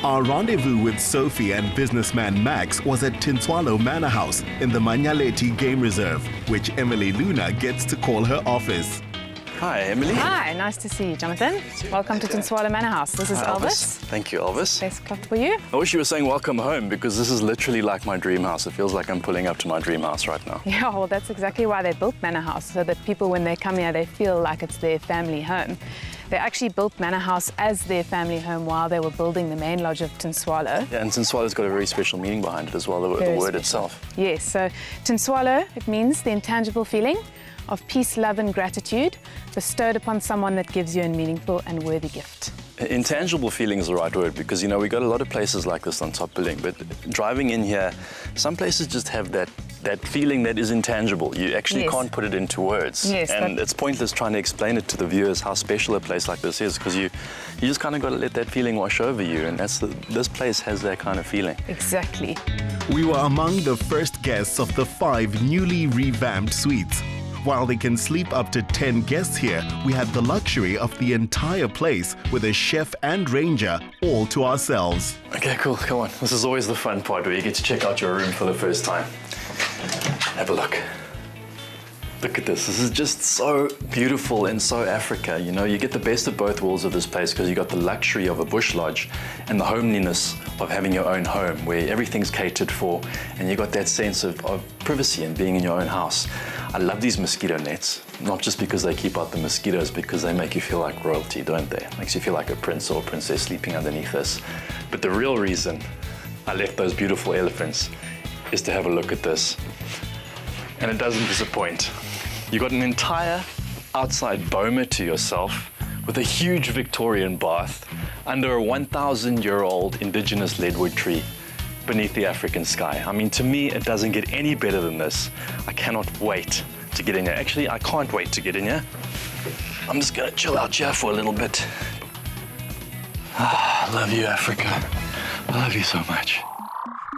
Our rendezvous with Sophie and businessman Max was at Tintswalo Manor House in the Manyaleti Game Reserve, which Emily Luna gets to call her office. Hi, Emily. Hi, nice to see you, Jonathan. Welcome to Tintswalo Manor House. This is Hi, Elvis. Thank you, Elvis. Best cup for you. I wish you were saying welcome home, because this is literally like my dream house. It feels like I'm pulling up to my dream house right now. Yeah, well, that's exactly why they built Manor House, so that people, when they come here, they feel like it's their family home. They actually built Manor House as their family home while they were building the main lodge of Tintswalo. Yeah, and Tintswalo's got a very special meaning behind it as well, the word itself. Yes, so Tintswalo, it means the intangible feeling of peace, love and gratitude bestowed upon someone that gives you a meaningful and worthy gift. Intangible feeling is the right word, because, you know, we got a lot of places like this on top billing, but driving in here, some places just have that feeling that is intangible. You actually can't put it into words. Yes, and it's pointless trying to explain it to the viewers how special a place like this is, because you just kind of got to let that feeling wash over you, and this place has that kind of feeling. Exactly. We were among the first guests of the 5 newly revamped suites. While they can sleep up to 10 guests here, we had the luxury of the entire place with a chef and ranger all to ourselves. Okay, cool, come on. This is always the fun part, where you get to check out your room for the first time. Have a look. Look at this. This is just so beautiful and so Africa. You know, you get the best of both worlds of this place, because you got the luxury of a bush lodge and the homeliness of having your own home where everything's catered for, and you got that sense of privacy and being in your own house. I love these mosquito nets, not just because they keep out the mosquitoes, because they make you feel like royalty, don't they? Makes you feel like a prince or a princess sleeping underneath this. But the real reason I left those beautiful elephants is to have a look at this. And it doesn't disappoint. You got an entire outside boma to yourself with a huge Victorian bath under a 1,000-year-old indigenous leadwood tree beneath the African sky. I mean, to me, it doesn't get any better than this. I cannot wait to get in here. Actually, I can't wait to get in here. I'm just gonna chill out here for a little bit. I love you, Africa. I love you so much.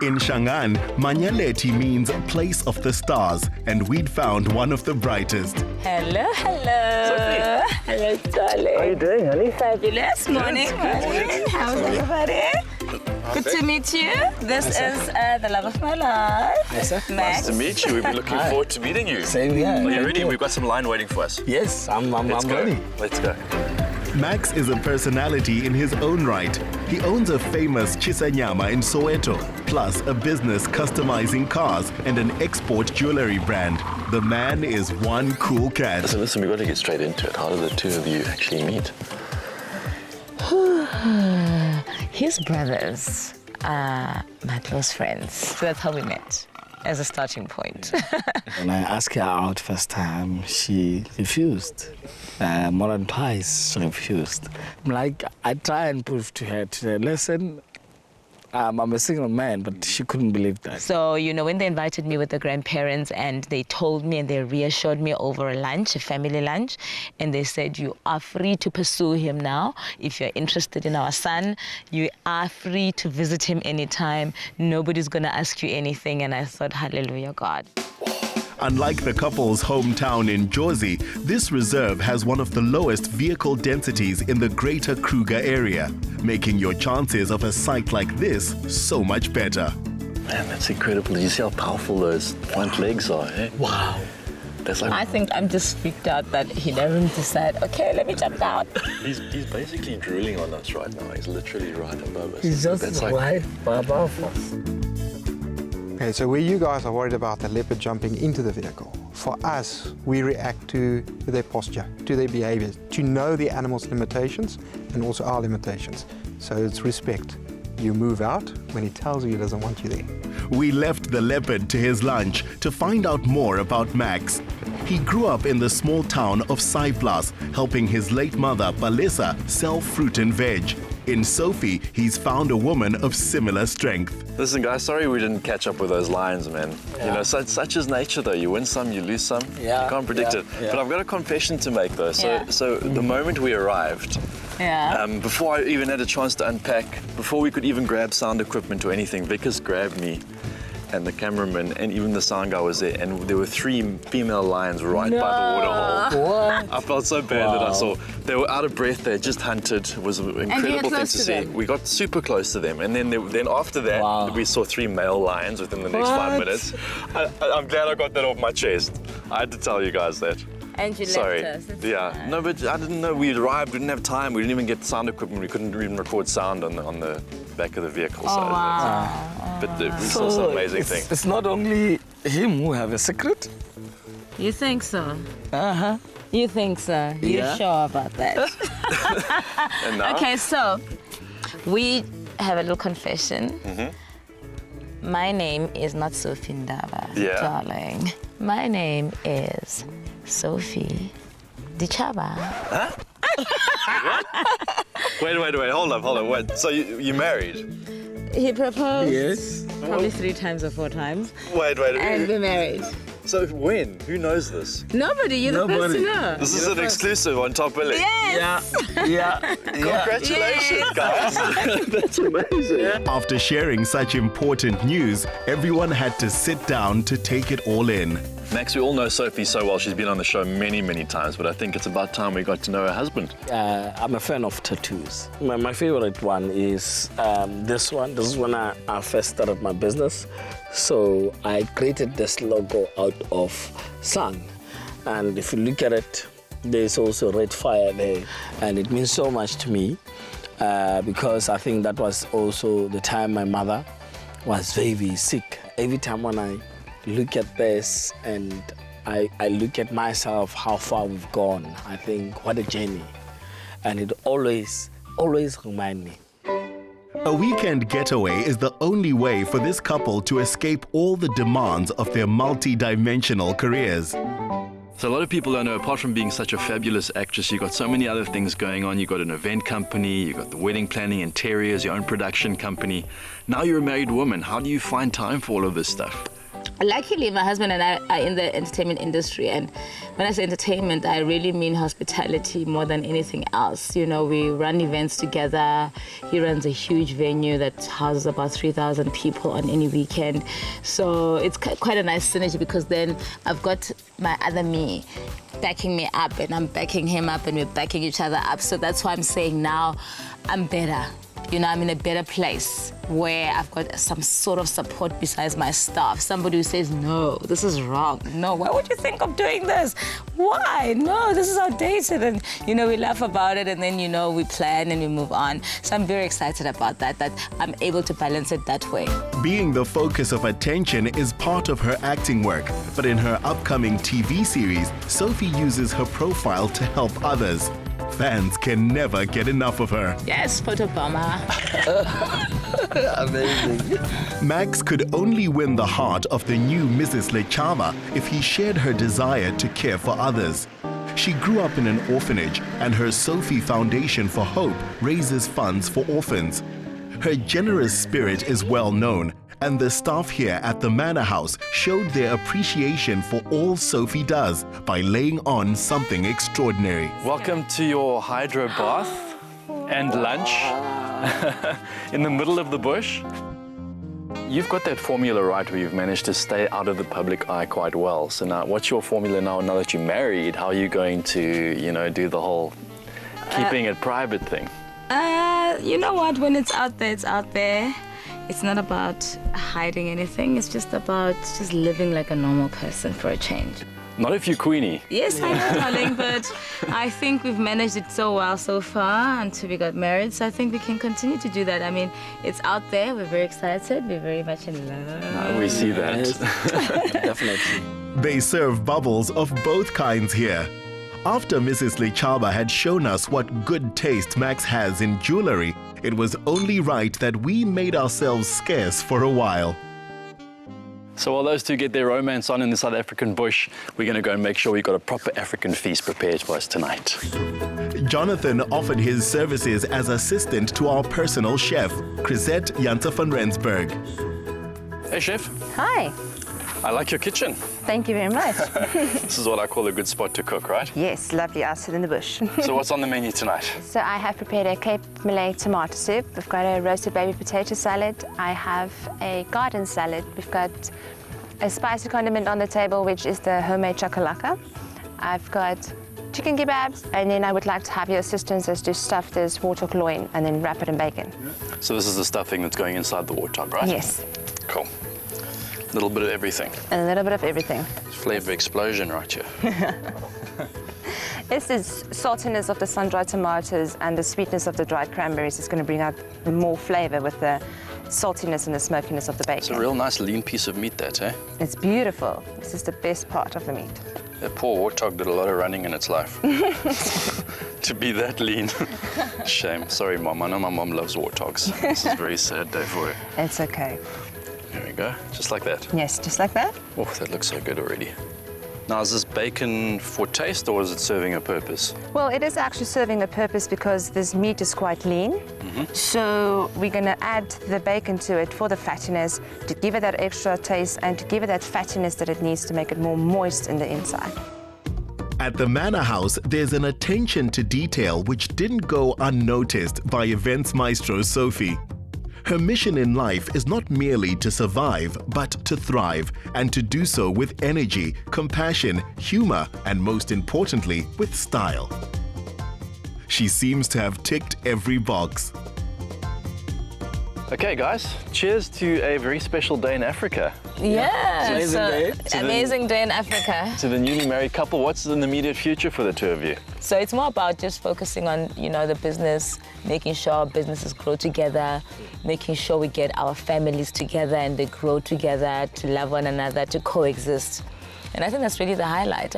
In Shangaan, Manyaleti means place of the stars, and we'd found one of the brightest. Hello, hello. Sophie. Hello, darling. How are you doing, honey? Fabulous. Morning, morning. How's everybody? Good to meet you. This is the love of my life. Yes, sir. Max. Nice to meet you. We've been looking forward to meeting you. Same here. Are you ready? We've got some line waiting for us. Yes, I'm ready. Let's go. Max is a personality in his own right. He owns a famous Chisanyama in Soweto, plus a business customizing cars and an export jewelry brand. The man is one cool cat. Listen, we've got to get straight into it. How did the two of you actually meet? His brothers are my close friends. So that's how we met, as a starting point. When I asked her out first time, she refused. More than twice, she refused. I try and prove to her today, listen, I'm a single man, but she couldn't believe that. So, you know, when they invited me with the grandparents, and they told me and they reassured me over a lunch, a family lunch, and they said, you are free to pursue him now. If you're interested in our son, you are free to visit him anytime. Nobody's going to ask you anything. And I thought, hallelujah, God. Unlike the couple's hometown in Jozi, this reserve has one of the lowest vehicle densities in the greater Kruger area, making your chances of a site like this so much better. Man, that's incredible. Did you see how powerful those front legs are, eh? Wow. That's like... I think I'm just freaked out that he doesn't decide, okay, let me jump down. He's basically drooling on us right now. He's literally right above us. He's just right above us. Okay, so where you guys are worried about the leopard jumping into the vehicle, for us, we react to their posture, to their behavior, to know the animal's limitations and also our limitations. So it's respect. You move out when he tells you he doesn't want you there. We left the leopard to his lunch to find out more about Max. He grew up in the small town of Saiplas, helping his late mother, Balisa, sell fruit and veg. In Sophie, he's found a woman of similar strength. Listen, guys, sorry we didn't catch up with those lions, man. Yeah. You know, such is nature, though. You win some, you lose some. Yeah. You can't predict it. Yeah. But I've got a confession to make, though. So the moment we arrived, before I even had a chance to unpack, before we could even grab sound equipment or anything, Vickers grabbed me and the cameraman and even the sound guy was there, and there were 3 female lions right by the waterhole. What? I felt so bad that I saw. They were out of breath. They had just hunted. It was an incredible thing to see. them? We got super close to them, and then after that, we saw 3 male lions within the next 5 minutes. I'm glad I got that off my chest. I had to tell you guys that. And you Sorry. left us. Yeah. No, but I didn't know. We arrived. We didn't have time. We didn't even get sound equipment. We couldn't even record sound on the back of the vehicle. But we saw some amazing things. It's not only him who have a secret. You think so? Uh-huh. You think so? You Yeah. sure about that? And now? Okay, so we have a little confession. My name is not Sophie Ndaba, darling. My name is Sophie Ndaba. Wait. Hold up. Wait. So you married? He proposed Yes. probably 3 times or 4 times. Wait. And we're married. So when? Who knows this? Nobody, you're the first to know. This is an exclusive on Top Billy. Yes! Yeah. Congratulations, guys. That's amazing. After sharing such important news, everyone had to sit down to take it all in. Max, we all know Sophie so well. She's been on the show many, many times, but I think it's about time we got to know her husband. I'm a fan of tattoos. My favorite one is this one. This is when I first started my business. So I created this logo out of sun. And if you look at it, there's also red fire there. And it means so much to me because I think that was also the time my mother was very, very sick. Every time when I look at this and I look at myself, how far we've gone, I think what a journey. And it always reminds me. A weekend getaway is the only way for this couple to escape all the demands of their multi-dimensional careers. So a lot of people don't know, apart from being such a fabulous actress, you've got so many other things going on. You've got an event company, you've got the wedding planning, interiors, your own production company. Now you're a married woman. How do you find time for all of this stuff? Luckily, my husband and I are in the entertainment industry, and when I say entertainment, I really mean hospitality more than anything else. You know, we run events together. He runs a huge venue that houses about 3,000 people on any weekend. So it's quite a nice synergy because then I've got my other me backing me up, and I'm backing him up, and we're backing each other up. So that's why I'm saying now I'm better. You know, I'm in a better place where I've got some sort of support besides my staff. Somebody who says, no, this is wrong. No, why would you think of doing this? Why? No, this is outdated. And, you know, we laugh about it and then, you know, we plan and we move on. So I'm very excited about that I'm able to balance it that way. Being the focus of attention is part of her acting work, but in her upcoming TV series, Sophie uses her profile to help others. Fans can never get enough of her. Yes, photo bomber. Amazing. Max could only win the heart of the new Mrs. Lichaba if he shared her desire to care for others. She grew up in an orphanage, and her Sophie Foundation for Hope raises funds for orphans. Her generous spirit is well known, and the staff here at the Manor House showed their appreciation for all Sophie does by laying on something extraordinary. Welcome to your hydro bath and lunch in the middle of the bush. You've got that formula right where you've managed to stay out of the public eye quite well. So now, what's your formula now that you're married? How are you going to, you know, do the whole keeping it private thing? You know what? When it's out there, it's out there. It's not about hiding anything. It's just about just living like a normal person for a change. Not if you're Queenie. Yes, I know, darling, but I think we've managed it so well so far until we got married. So I think we can continue to do that. I mean, it's out there. We're very excited. We're very much in love. We see that. Definitely. They serve bubbles of both kinds here. After Mrs. Lichaba had shown us what good taste Max has in jewelry, it was only right that we made ourselves scarce for a while. So while those two get their romance on in the South African bush, we're going to go and make sure we've got a proper African feast prepared for us tonight. Jonathan offered his services as assistant to our personal chef, Chrisette Janse van Rensburg. Hey, chef. Hi. I like your kitchen. Thank you very much. This is what I call a good spot to cook, right? Yes, lovely. I sit in the bush. So what's on the menu tonight? So I have prepared a Cape Malay tomato soup. We've got a roasted baby potato salad. I have a garden salad. We've got a spicy condiment on the table, which is the homemade chakalaka. I've got chicken kebabs, and then I would like to have your assistance as to stuff this warthog loin and then wrap it in bacon. So this is the stuffing that's going inside the warthog, right? Yes, Cool. A little bit of everything. and a little bit of everything. Flavor explosion right here. This is saltiness of the sun-dried tomatoes and the sweetness of the dried cranberries is going to bring out more flavor with the saltiness and the smokiness of the It's a bacon. real nice lean piece of meat, that, eh? It's beautiful. This is the best part of the meat. That poor warthog did a lot of running in its life. To be that lean. Shame. Sorry, Mom. I know my mom loves warthogs. This is a very sad day for her. It's okay. Here we go. Just like that. Yes, just like that. Oh, that looks so good already. Now, is this bacon for taste or is it serving a purpose? Well, it is actually serving a purpose because this meat is quite lean. So we're going to add the bacon to it for the fattiness, to give it that extra taste and to give it that fattiness that it needs to make it more moist in the inside. At the Manor House, there's an attention to detail which didn't go unnoticed by events maestro Sophie. Her mission in life is not merely to survive, but to thrive, and to do so with energy, compassion, humor, and most importantly, with style. She seems to have ticked every box. Okay, guys. Cheers to a very special day in Africa. Yeah, Amazing day. Amazing day in Africa. To the newly married couple, what's in the immediate future for the two of you? So it's more about just focusing on, the business, making sure our businesses grow together, making sure we get our families together and they grow together to love one another, to coexist. And I think that's really the highlight.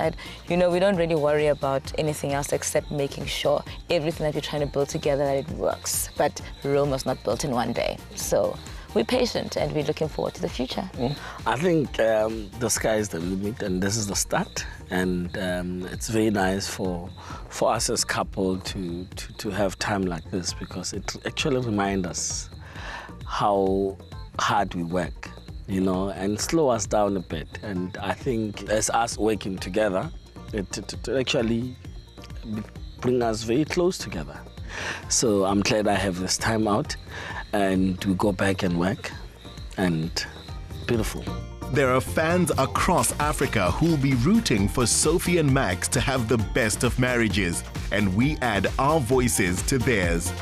We don't really worry about anything else except making sure everything that we're trying to build together, that it works. But Rome was not built in one day. So we're patient and we're looking forward to the future. I think the sky is the limit and this is the start. And it's very nice for us as couple to have time like this because it actually reminds us how hard we work, and slow us down a bit. And I think as us working together, it actually bring us very close together. So I'm glad I have this time out and we go back and work and beautiful. There are fans across Africa who'll be rooting for Sophie and Max to have the best of marriages, and we add our voices to theirs.